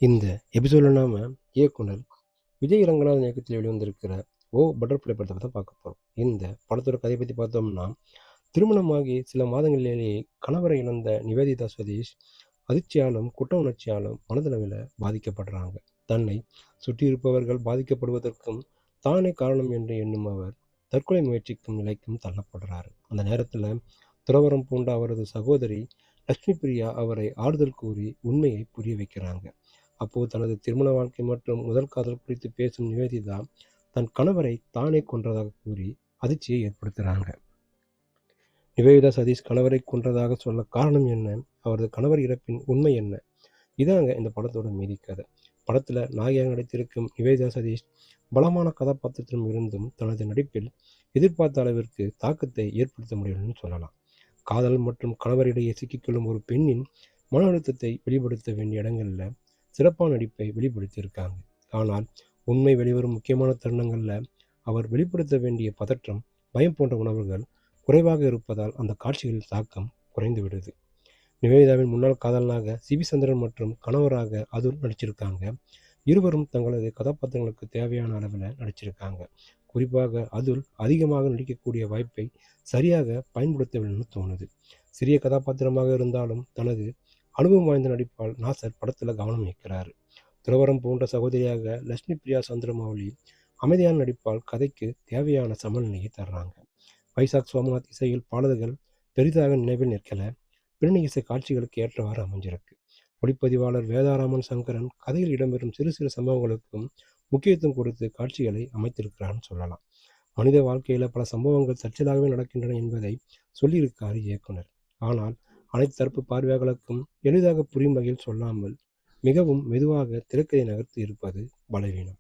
இந்த எபிசோடில் நாம் இயக்குனர் விஜய் ரங்கநாதன் இயக்கத்தில் வெளிவந்திருக்கிற பட்டர்ஃப்ளை படத்தை தான் பார்க்க போகிறோம். இந்த படத்தோட கதையை பற்றி பார்த்தோம்னா, திருமணமாகி சில மாதங்களிலேயே கணவரை இழந்த நிவேதிதா சதீஷ் அதிர்ச்சியாலும் குற்ற உணர்ச்சியாலும் மனதளவில் பாதிக்கப்படுறாங்க. தன்னை சுற்றியிருப்பவர்கள் பாதிக்கப்படுவதற்கும் தானே காரணம் என்று எண்ணும் அவர் தற்கொலை முயற்சிக்கும் நிலைக்கும் தள்ளப்படுறாரு. அந்த நேரத்தில் துறவரம் பூண்ட அவரது சகோதரி லட்சுமி பிரியா அவரை ஆறுதல் கூறி உண்மையை புரிய வைக்கிறாங்க. அப்போது தனது திருமண வாழ்க்கை மற்றும் முதல் காதல் குறித்து பேசும் நிவேதிதா தன் கணவரை தானே கொன்றதாக கூறி அதிர்ச்சியை ஏற்படுத்துகிறாங்க. நிவேதிதா சதீஷ் கணவரை கொன்றதாக சொல்ல காரணம் என்ன, அவரது கணவர் இறப்பின் உண்மை என்ன, இதாங்க இந்த படத்தோட மீதி கதை. படத்தில் நாயகியாக நடித்திருக்கும் நிவேதிதா சதீஷ் பலமான கதாபாத்திரத்திலும் இருந்தும் தனது நடிப்பில் எதிர்பார்த்த அளவிற்கு தாக்கத்தை ஏற்படுத்த முடியலன்னு சொல்லலாம். காதல் மற்றும் கணவரிடையே சிக்கிக்கொள்ளும் ஒரு பெண்ணின் மன அழுத்தத்தை வெளிப்படுத்த வேண்டிய இடங்களில் சிறப்பான நடிப்பை வெளிப்படுத்தியிருக்காங்க. ஆனால் உண்மை வெளிவரும் முக்கியமான தருணங்களில் அவர் வெளிப்படுத்த வேண்டிய பதற்றம், பயம் போன்ற உணர்வுகள் குறைவாக இருப்பதால் அந்த காட்சிகளில் தாக்கம் குறைந்து விடுது. நிவேதிதாவின் முன்னாள் காதலனாக சிவி சந்திரன் மற்றும் கணவராக அதுல் நடிச்சிருக்காங்க. இருவரும் தங்களது கதாபாத்திரங்களுக்கு தேவையான அளவில் நடிச்சிருக்காங்க. குறிப்பாக அதுல் அதிகமாக நடிக்கக்கூடிய வாய்ப்பை சரியாக பயன்படுத்தவில்லைன்னு தோணுது. சிறிய கதாபாத்திரமாக இருந்தாலும் தனது அனுபவம் வாய்ந்த நடிப்பால் நாசர் படத்தில் கவனம் ஈர்க்கிறார். துறவரம் போன்ற சகோதரியாக லட்சுமி பிரியா சந்திரமௌலி அமைதியான நடிப்பால் கதைக்கு தேவையான சமநிலையை தர்றாங்க. வைசாக் சோமநாத் இசையில் பாடல்கள் பெரிதாக நினைவில் நிற்கல, பின்னணி இசை காட்சிகளுக்கு ஏற்றவாறு அமைஞ்சிருக்கு. ஒளிப்பதிவாளர் வேதாராமன் சங்கரன் கதையில் இடம்பெறும் சிறு சிறு சம்பவங்களுக்கும் முக்கியத்துவம் கொடுத்து காட்சிகளை அமைத்திருக்கிறான்னு சொல்லலாம். மனித வாழ்க்கையில் பல சம்பவங்கள் தற்செயலாகவே நடக்கின்றன என்பதை சொல்லியிருக்காரு இயக்குனர். ஆனால் அனைத்து தரப்பு பார்வையாளர்களுக்கும் எளிதாக புரியும் வகையில் சொல்லாமல் மிகவும் மெதுவாக திரைக்கதை நகர்த்தி இருப்பது பலவீனம்.